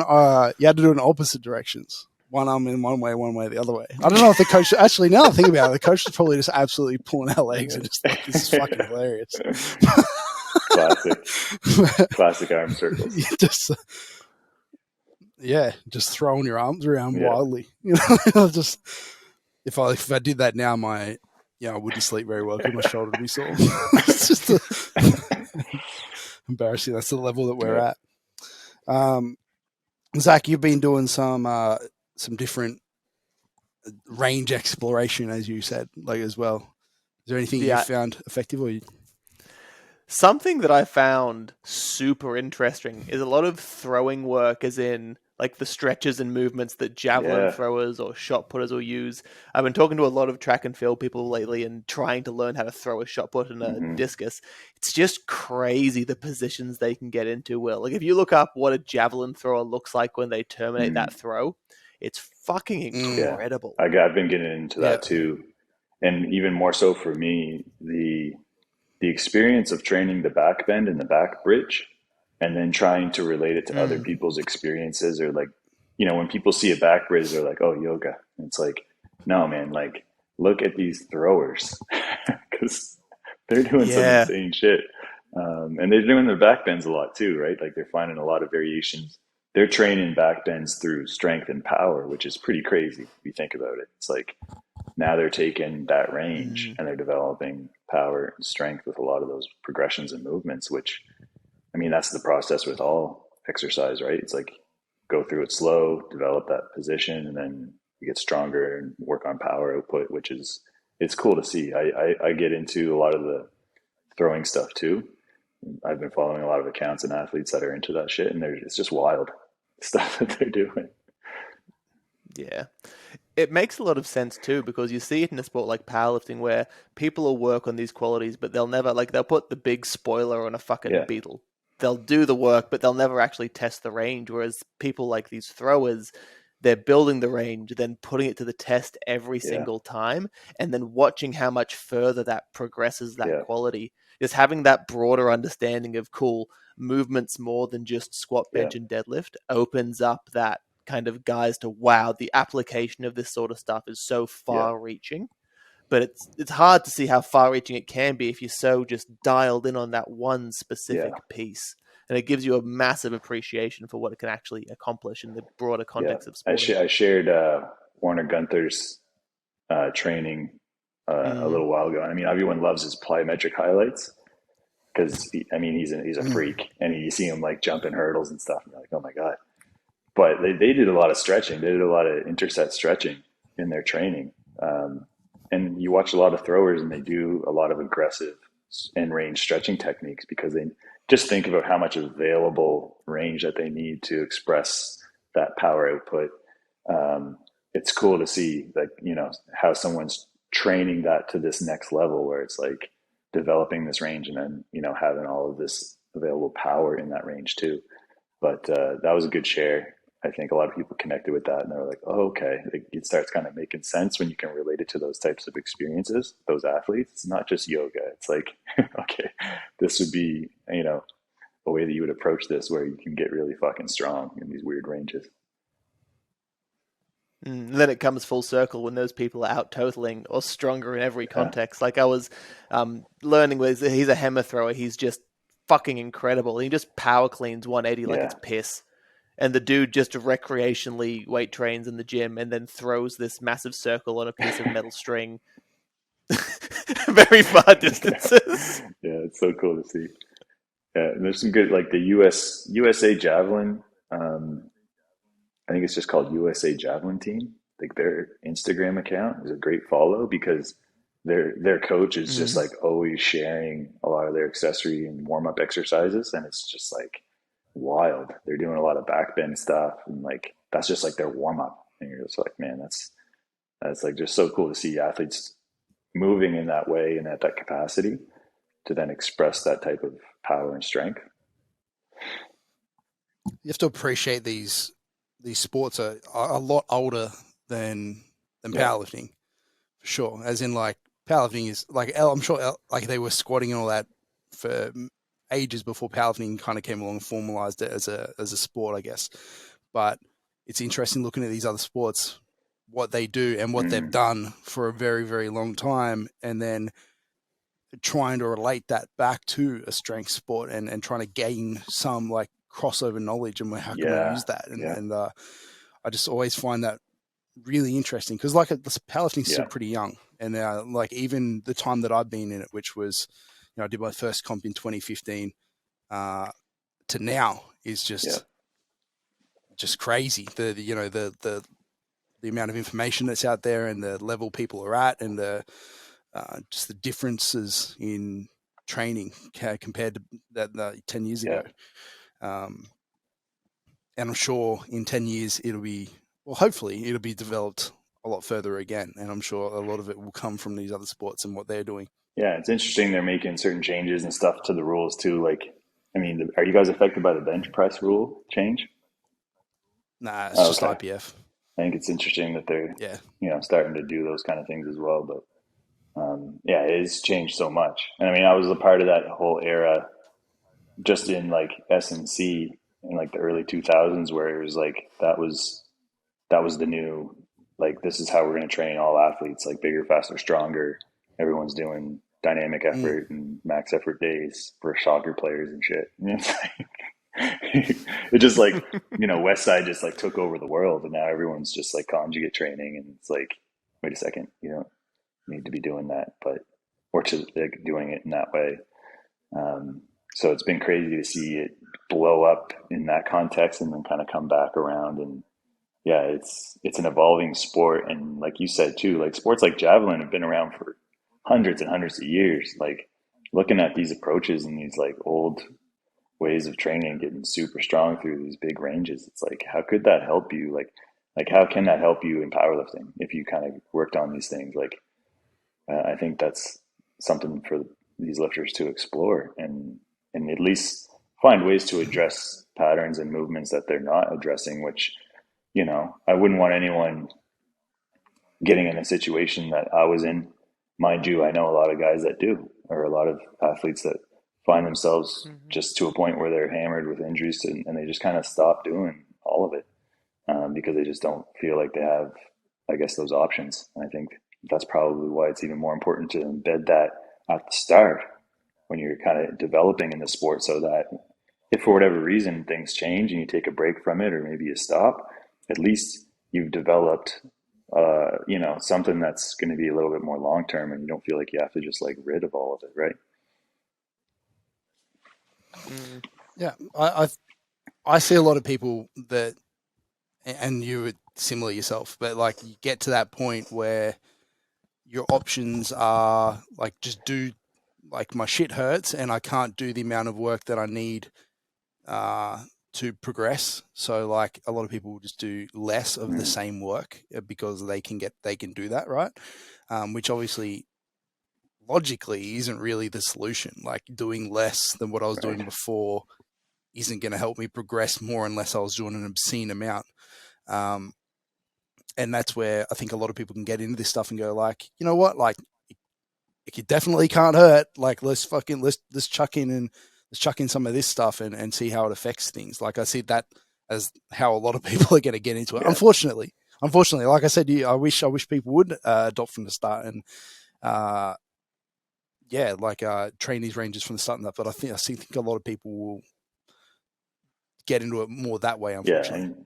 you had to do it in opposite directions. One arm in one way the other way. I don't know if the coach actually. Now I think about it, the coach is probably just absolutely pulling our legs and just like, this is fucking hilarious. Classic arm circles. Just just throwing your arms around Yeah. wildly. Just if I did that now, I wouldn't sleep very well because my shoulder would be sore. It's just embarrassing. That's the level that we're at. Zach, you've been doing some different range exploration, as you said, like as well. Is there anything you found effective, or something that I found super interesting is a lot of throwing work, as in like the stretches and movements that javelin throwers or shot putters will use. I've been talking to a lot of track and field people lately and trying to learn how to throw a shot put and a discus. It's just crazy the positions they can get into, Will. Like if you look up what a javelin thrower looks like when they terminate that throw, it's fucking incredible. Yeah. I've been getting into that too. And even more so for me, the experience of training the back bend and the back bridge and then trying to relate it to other people's experiences, or like, when people see a back bridge, they're like, oh, yoga. And it's like, no, man, like look at these throwers because they're doing some insane shit. And they're doing their back bends a lot too, right? Like they're finding a lot of variations. They're training back bends through strength and power, which is pretty crazy if you think about it. It's like now they're taking that range and they're developing power and strength with a lot of those progressions and movements, which, I mean, that's the process with all exercise, right? It's like go through it slow, develop that position, and then you get stronger and work on power output, which is, it's cool to see. I get into a lot of the throwing stuff too. I've been following a lot of accounts and athletes that are into that shit, and it's just wild stuff that they're doing. Yeah. It makes a lot of sense too, because you see it in a sport like powerlifting where people will work on these qualities, but they'll never, like, they'll put the big spoiler on a fucking beetle. They'll do the work, but they'll never actually test the range. Whereas people like these throwers, they're building the range, then putting it to the test every single time, and then watching how much further that progresses that quality. Just having that broader understanding of, cool, movements more than just squat, bench, and deadlift opens up that kind of guys to, wow, the application of this sort of stuff is so far reaching. But it's hard to see how far reaching it can be if you're so just dialed in on that one specific piece. And it gives you a massive appreciation for what it can actually accomplish in the broader context of sport. I shared Warner Gunther's training a little while ago. I mean, everyone loves his plyometric highlights because he's a freak, and you see him like jumping hurdles and stuff, and you're like, oh my god. But they did a lot of stretching. They did a lot of interset stretching in their training. And you watch a lot of throwers, and they do a lot of aggressive and range stretching techniques because they just think about how much available range that they need to express that power output. It's cool to see, like, how someone's training that to this next level where it's like developing this range and then, having all of this available power in that range too. But that was a good share. I think a lot of people connected with that, and they're like, oh, okay. It starts kind of making sense when you can relate it to those types of experiences, those athletes. It's not just yoga. It's like, okay, this would be, a way that you would approach this where you can get really fucking strong in these weird ranges. And then it comes full circle when those people are out totaling or stronger in every context. Like I was learning with, he's a hammer thrower. He's just fucking incredible. He just power cleans 180 like it's piss. And the dude just recreationally weight trains in the gym and then throws this massive circle on a piece of metal string very far distances. Yeah, it's so cool to see. Yeah, and there's some good, like the USA Javelin. I think it's just called USA Javelin Team. Like their Instagram account is a great follow because their coach is just Mm. like always sharing a lot of their accessory and warm up exercises, and it's just like wild. They're doing a lot of back bend stuff, and like that's just like their warm up, and you're just like, man, that's like just so cool to see athletes moving in that way and at that capacity to then express that type of power and strength. You have to appreciate these sports are a lot older than powerlifting, for sure. As in, like, powerlifting is like, I'm sure like they were squatting and all that for ages before powerlifting kind of came along and formalized it as a sport, I guess. But it's interesting looking at these other sports, what they do and what they've done for a very, very long time, and then trying to relate that back to a strength sport and trying to gain some like crossover knowledge and how can we use that, and I just always find that really interesting because like the powerlifting's still pretty young, and like even the time that I've been in it, which was, I did my first comp in 2015 to now, is just crazy. The amount of information that's out there and the level people are at, and the just the differences in training compared to that 10 years ago. And I'm sure in 10 years hopefully it'll be developed a lot further again, and I'm sure a lot of it will come from these other sports and what they're doing. Yeah, it's interesting they're making certain changes and stuff to the rules too. Like, I mean, are you guys affected by the bench press rule change? Nah, it's just Okay. IPF. I think it's interesting that they're, Yeah. starting to do those kind of things as well. But it has changed so much. And I mean, I was a part of that whole era just in like S&C in like the early 2000s, where it was like that was the new, like, this is how we're going to train all athletes, like bigger, faster, stronger. Everyone's doing dynamic effort and max effort days for soccer players and shit. And it's like, it just like, West Side just like took over the world, and now everyone's just like conjugate training, and it's like, wait a second, you don't need to be doing that, or to like doing it in that way. So it's been crazy to see it blow up in that context and then kind of come back around. And yeah, it's an evolving sport, and like you said too, like sports like javelin have been around for hundreds and hundreds of years. Like looking at these approaches and these like old ways of training, getting super strong through these big ranges, it's like, how could that help you? Like how can that help you in powerlifting if you kind of worked on these things? Like I think that's something for these lifters to explore, and at least find ways to address patterns and movements that they're not addressing, which, I wouldn't want anyone getting in a situation that I was in. Mind you, I know a lot of guys that do, or a lot of athletes that find themselves just to a point where they're hammered with injuries, and they just kind of stop doing all of it because they just don't feel like they have, I guess, those options. And I think that's probably why it's even more important to embed that at the start when you're kind of developing in the sport, so that if for whatever reason things change and you take a break from it, or maybe you stop, at least you've developed something that's going to be a little bit more long term, and you don't feel like you have to just like rid of all of it, right? Yeah, I see a lot of people that, and you were similar yourself, but like you get to that point where your options are like, just do, like, my shit hurts and I can't do the amount of work that I need to progress. So like a lot of people will just do less of the same work because they can do that, right? Which obviously logically isn't really the solution. Like doing less than what I was doing before isn't going to help me progress more unless I was doing an obscene amount. And that's where I think a lot of people can get into this stuff and go like, you know what, like it definitely can't hurt. Like let's chuck in some of this stuff and see how it affects things. Like I see that as how a lot of people are going to get into it. Yeah. Unfortunately, like I said, I wish people would adopt from the start and train these ranges from the start. And that, but I think a lot of people will get into it more that way, unfortunately. Yeah,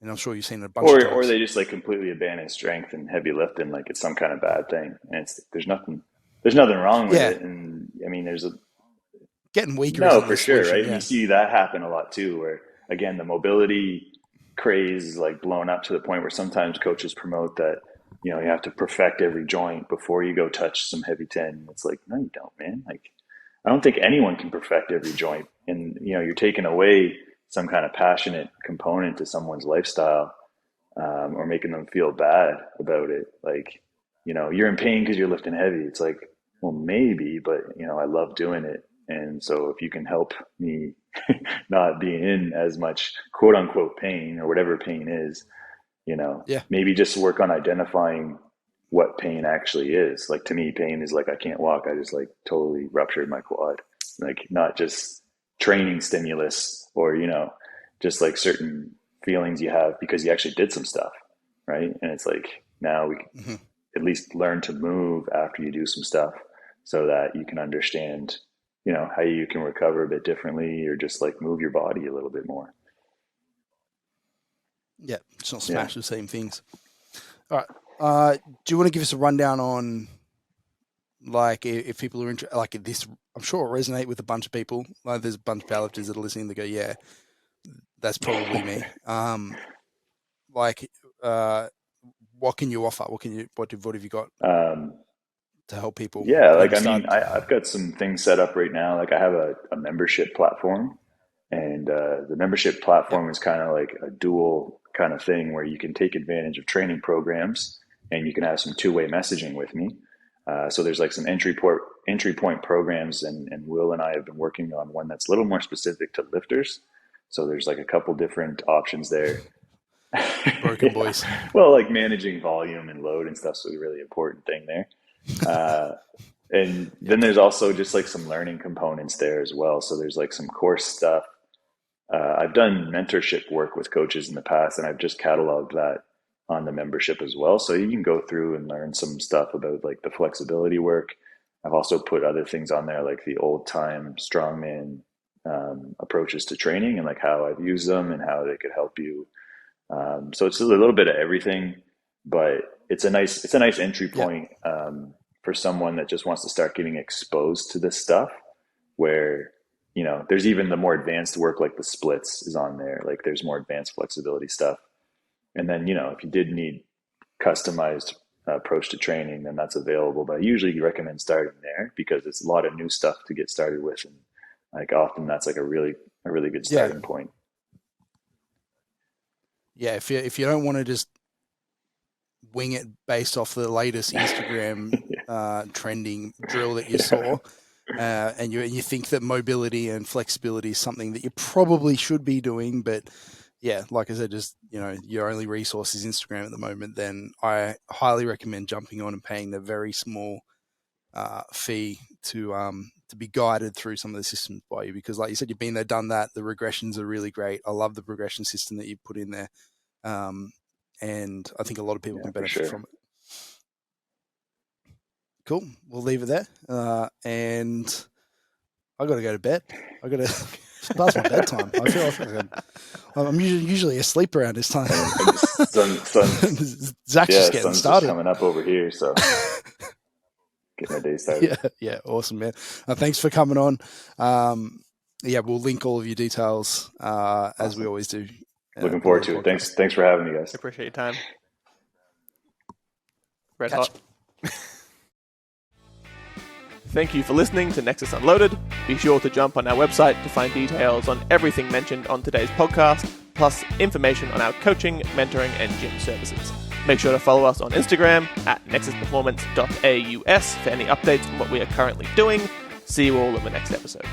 and I'm sure you've seen it a bunch of times. Or they just like completely abandon strength and heavy lifting like it's some kind of bad thing, and there's nothing wrong with it. And I mean, there's getting weaker. No, for sure, right? Yeah. And you see that happen a lot too, where again the mobility craze is like blown up to the point where sometimes coaches promote that you have to perfect every joint before you go touch some heavy 10. It's like, no, you don't, man. Like, I don't think anyone can perfect every joint. And, you're taking away some kind of passionate component to someone's lifestyle, or making them feel bad about it. Like, you're in pain because you're lifting heavy. It's like, well, maybe, but, I love doing it. And so if you can help me not be in as much quote unquote pain, or whatever pain is, maybe just work on identifying what pain actually is. Like, to me, pain is like, I can't walk. I just like totally ruptured my quad. Like, not just training stimulus, or, just like certain feelings you have because you actually did some stuff. Right. And it's like, now we can at least learn to move after you do some stuff, so that you can understand, how you can recover a bit differently, or just like move your body a little bit more. Yeah, it's not smash the same things. All right. Do you want to give us a rundown on, like, if people are interested, like this? I'm sure it'll resonate with a bunch of people. Like, there's a bunch of powerlifters that are listening that go, yeah, that's probably me. What can you offer? What have you got to help people? Yeah, like, I mean, I've got some things set up right now. Like, I have a membership platform, and the membership platform is kind of like a dual kind of thing, where you can take advantage of training programs, and you can have some two-way messaging with me. So there's like some entry point programs, and Will and I have been working on one that's a little more specific to lifters. So there's like a couple different options there. Broken boys. Well, like managing volume and load and stuff is a really important thing there. And then there's also just like some learning components there as well. So there's like some course stuff. I've done mentorship work with coaches in the past, and I've just cataloged that on the membership as well. So you can go through and learn some stuff about like the flexibility work. I've also put other things on there, like the old time strongman approaches to training, and like how I've used them and how they could help you. So it's a little bit of everything, but it's a nice entry point for someone that just wants to start getting exposed to this stuff, where, there's even the more advanced work, like the splits is on there. Like, there's more advanced flexibility stuff. And then, if you did need customized approach to training, then that's available. But I usually recommend starting there, because it's a lot of new stuff to get started with. And like, often that's like a really good starting point. Yeah, if you don't want to just wing it based off the latest Instagram trending drill that you saw, and you think that mobility and flexibility is something that you probably should be doing, but yeah, like I said, just your only resource is Instagram at the moment, then I highly recommend jumping on and paying the very small fee to be guided through some of the systems by you, because like you said, you've been there, done that. The regressions are really great. I love the progression system that you put in there. And I think a lot of people can benefit from it. Cool. We'll leave it there. And I got to go to bed. I got to it's past my bedtime. I feel like I'm usually asleep around this time. Zach's just getting started. Just coming up over here, so get my day started. Yeah, awesome, man. Thanks for coming on. We'll link all of your details as we always do. Looking forward to it. Thanks for having me, guys. I appreciate your time. Red hot. Thank you for listening to Nexus Unloaded. Be sure to jump on our website to find details on everything mentioned on today's podcast, plus information on our coaching, mentoring, and gym services. Make sure to follow us on Instagram at NexusPerformance.Aus for any updates on what we are currently doing. See you all in the next episode.